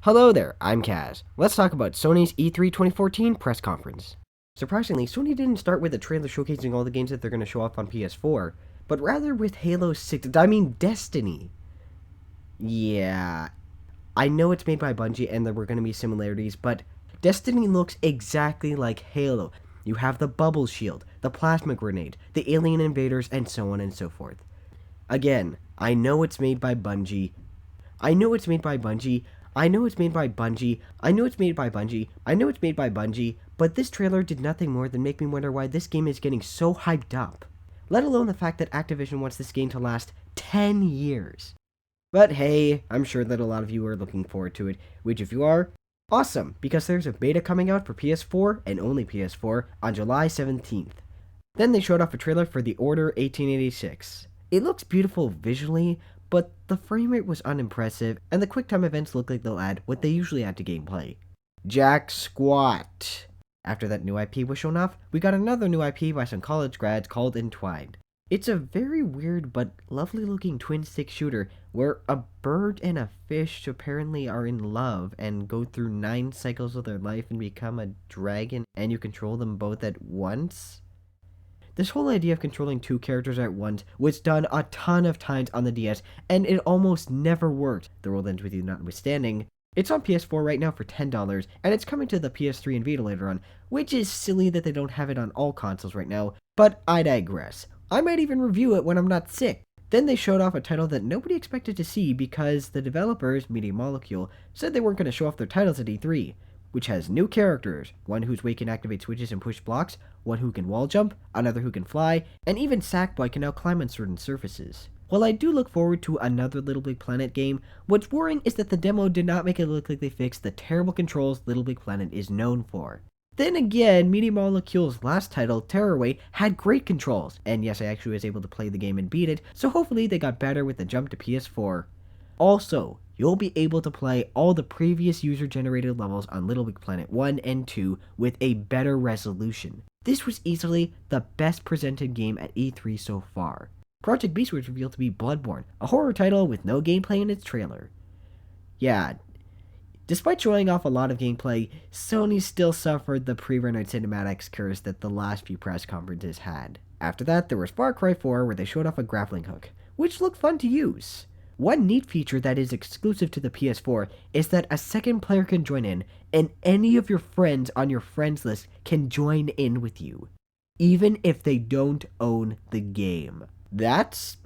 Hello there, I'm Kaz. Let's talk about Sony's E3 2014 press conference. Surprisingly, Sony didn't start with a trailer showcasing all the games that they're going to show off on PS4, but rather with Halo 6, Destiny. Yeah, I know it's made by Bungie and there were going to be similarities, but Destiny looks exactly like Halo. You have the bubble shield, the plasma grenade, the alien invaders, and so on and so forth. Again, I know it's made by Bungie. I know it's made by Bungie. I know it's made by Bungie. I know it's made by Bungie. I know it's made by Bungie. But this trailer did nothing more than make me wonder why this game is getting so hyped up. Let alone the fact that Activision wants this game to last 10 years. But hey, I'm sure that a lot of you are looking forward to it, which if you are, awesome, because there's a beta coming out for PS4 and only PS4 on July 17th. Then they showed off a trailer for The Order 1886. It looks beautiful visually, but the frame rate was unimpressive, and the QuickTime events look like they'll add what they usually add to gameplay. Jack Squat. After that new IP was shown off, we got another new IP by some college grads called Entwined. It's a very weird but lovely looking twin-stick shooter where a bird and a fish apparently are in love and go through 9 cycles of their life and become a dragon, and you control them both at once. This whole idea of controlling 2 characters at once was done a ton of times on the DS, and it almost never worked, the world ends with you notwithstanding. It's on PS4 right now for $10, and it's coming to the PS3 and Vita later on, which is silly that they don't have it on all consoles right now, but I digress. I might even review it when I'm not sick. Then they showed off a title that nobody expected to see because the developers, Media Molecule, said they weren't going to show off their titles at E3, which has new characters, one whose way can activate switches and push blocks, one who can wall jump, another who can fly, and even Sackboy can now climb on certain surfaces. While I do look forward to another LittleBigPlanet game, what's worrying is that the demo did not make it look like they fixed the terrible controls LittleBigPlanet is known for. Then again, Media Molecule's last title, Terrorweight, had great controls, and yes, I actually was able to play the game and beat it, so hopefully they got better with the jump to PS4. Also, you'll be able to play all the previous user-generated levels on LittleBigPlanet 1 and 2 with a better resolution. This was easily the best presented game at E3 so far. Project Beast was revealed to be Bloodborne, a horror title with no gameplay in its trailer. Yeah, despite showing off a lot of gameplay, Sony still suffered the pre-rendered cinematics curse that the last few press conferences had. After that, there was Far Cry 4 where they showed off a grappling hook, which looked fun to use. One neat feature that is exclusive to the PS4 is that a second player can join in, and any of your friends on your friends list can join in with you, even if they don't own the game. That's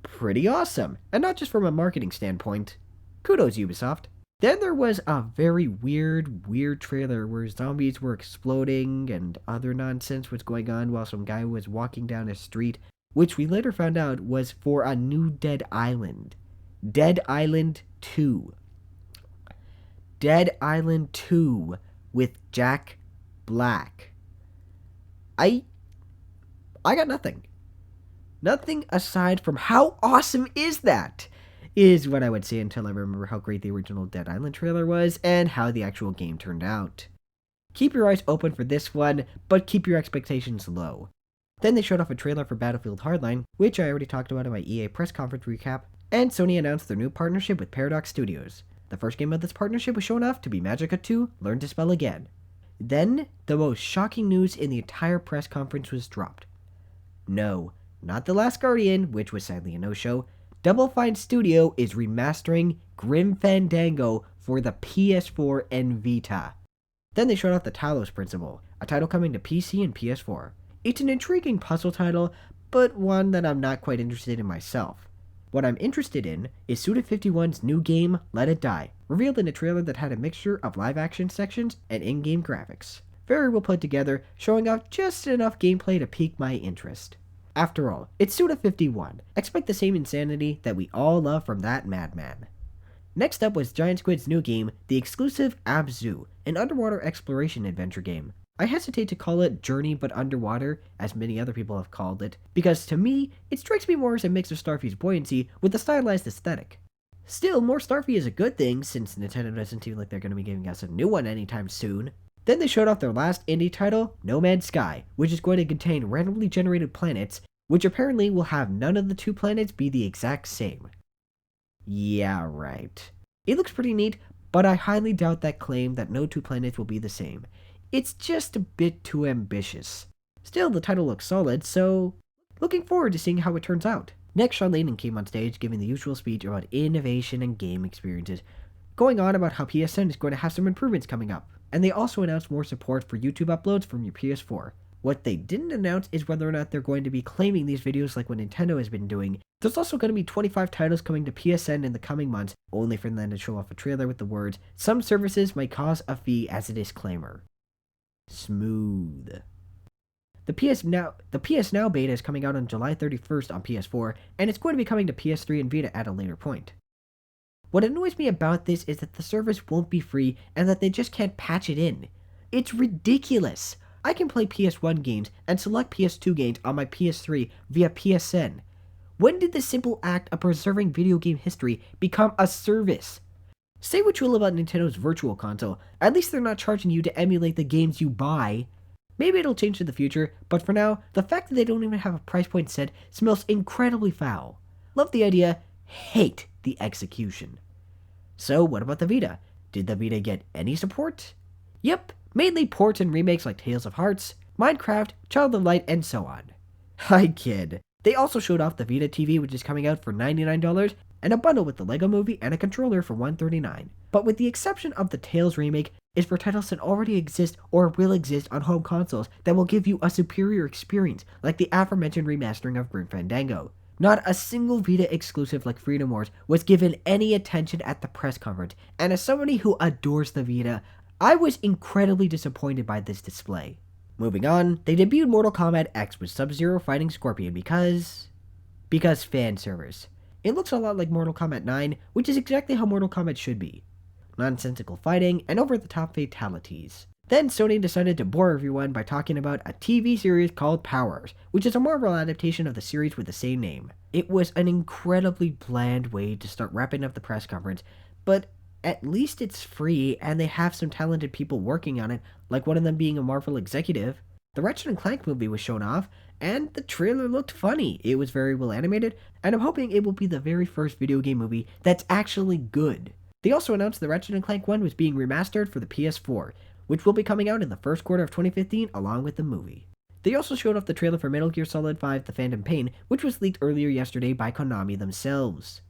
pretty awesome, and not just from a marketing standpoint. Kudos, Ubisoft. Then there was a very weird trailer where zombies were exploding and other nonsense was going on while some guy was walking down a street, which we later found out was for a new Dead Island. Dead Island 2. Dead Island 2 with Jack Black. I got nothing. Nothing aside from how awesome is that, is what I would say until I remember how great the original Dead Island trailer was and how the actual game turned out. Keep your eyes open for this one, but keep your expectations low. Then they showed off a trailer for Battlefield Hardline, which I already talked about in my EA press conference recap, and Sony announced their new partnership with Paradox Studios. The first game of this partnership was shown off to be Magicka 2, Learn to Spell Again. Then, the most shocking news in the entire press conference was dropped. No, not The Last Guardian, which was sadly a no-show. Double Fine Studio is remastering Grim Fandango for the PS4 and Vita. Then they showed off the Talos Principle, a title coming to PC and PS4. It's an intriguing puzzle title, but one that I'm not quite interested in myself. What I'm interested in is Suda51's new game, Let It Die, revealed in a trailer that had a mixture of live-action sections and in-game graphics. Very well put together, showing off just enough gameplay to pique my interest. After all, it's Suda51. Expect the same insanity that we all love from that madman. Next up was Giant Squid's new game, the exclusive Abzu, an underwater exploration adventure game. I hesitate to call it Journey but Underwater, as many other people have called it, because to me, it strikes me more as a mix of Starfy's buoyancy with a stylized aesthetic. Still, more Starfy is a good thing, since Nintendo doesn't seem like they're going to be giving us a new one anytime soon. Then they showed off their last indie title, No Man's Sky, which is going to contain randomly generated planets, which apparently will have none of the 2 planets be the exact same. Yeah, right. It looks pretty neat, but I highly doubt that claim that no two planets will be the same. It's just a bit too ambitious. Still, the title looks solid, so looking forward to seeing how it turns out. Next, Sean Layden came on stage giving the usual speech about innovation and game experiences, going on about how PSN is going to have some improvements coming up. And they also announced more support for YouTube uploads from your PS4. What they didn't announce is whether or not they're going to be claiming these videos like what Nintendo has been doing. There's also going to be 25 titles coming to PSN in the coming months, only for them to show off a trailer with the words, "Some services might cause a fee" as a disclaimer. Smooth. The PS Now beta is coming out on July 31st on PS4, and it's going to be coming to PS3 and Vita at a later point. What annoys me about this is that the service won't be free and that they just can't patch it in. It's ridiculous. I can play PS1 games and select PS2 games on my PS3 via PSN. When did the simple act of preserving video game history become a service? Say what you will about Nintendo's Virtual Console, at least they're not charging you to emulate the games you buy. Maybe it'll change in the future, but for now, the fact that they don't even have a price point set smells incredibly foul. Love the idea, hate the execution. So what about the Vita? Did the Vita get any support? Yep, mainly ports and remakes like Tales of Hearts, Minecraft, Child of Light, and so on. I kid. They also showed off the Vita TV, which is coming out for $99, and a bundle with the Lego Movie and a controller for $139. But with the exception of the Tales remake, is for titles that already exist or will exist on home consoles that will give you a superior experience, like the aforementioned remastering of Grim Fandango. Not a single Vita exclusive like Freedom Wars was given any attention at the press conference, and as somebody who adores the Vita, I was incredibly disappointed by this display. Moving on, they debuted Mortal Kombat X with Sub-Zero fighting Scorpion because fan service. It looks a lot like Mortal Kombat 9, which is exactly how Mortal Kombat should be. Nonsensical fighting and over-the-top fatalities. Then Sony decided to bore everyone by talking about a TV series called Powers, which is a Marvel adaptation of the series with the same name. It was an incredibly bland way to start wrapping up the press conference, but at least it's free and they have some talented people working on it, like one of them being a Marvel executive. The Ratchet & Clank movie was shown off, and the trailer looked funny. It was very well animated, and I'm hoping it will be the very first video game movie that's actually good. They also announced the Ratchet & Clank 1 was being remastered for the PS4, which will be coming out in the first quarter of 2015 along with the movie. They also showed off the trailer for Metal Gear Solid 5 The Phantom Pain, which was leaked earlier yesterday by Konami themselves.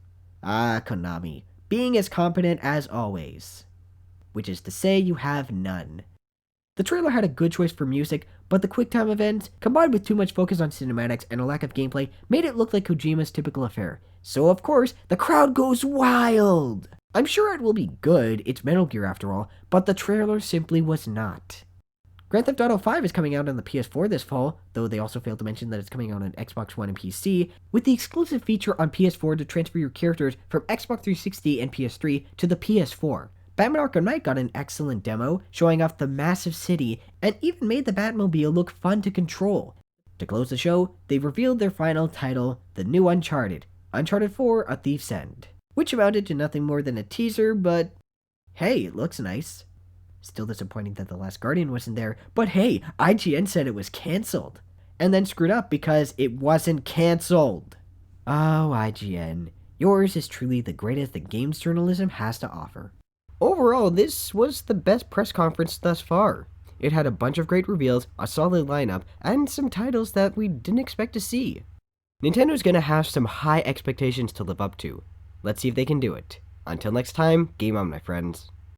Ah, Konami. Being as competent as always. Which is to say you have none. The trailer had a good choice for music, but the QuickTime events, combined with too much focus on cinematics and a lack of gameplay, made it look like Kojima's typical affair. So of course, the crowd goes wild! I'm sure it will be good, it's Metal Gear after all, but the trailer simply was not. Grand Theft Auto 5 is coming out on the PS4 this fall, though they also failed to mention that it's coming out on Xbox One and PC, with the exclusive feature on PS4 to transfer your characters from Xbox 360 and PS3 to the PS4. Batman Arkham Knight got an excellent demo, showing off the massive city, and even made the Batmobile look fun to control. To close the show, they revealed their final title, the new Uncharted 4: A Thief's End, which amounted to nothing more than a teaser, but hey, it looks nice. Still disappointing that The Last Guardian wasn't there, but hey, IGN said it was cancelled, and then screwed up because it wasn't cancelled. Oh, IGN, yours is truly the greatest that games journalism has to offer. Overall, this was the best press conference thus far. It had a bunch of great reveals, a solid lineup, and some titles that we didn't expect to see. Nintendo's gonna have some high expectations to live up to. Let's see if they can do it. Until next time, game on, my friends.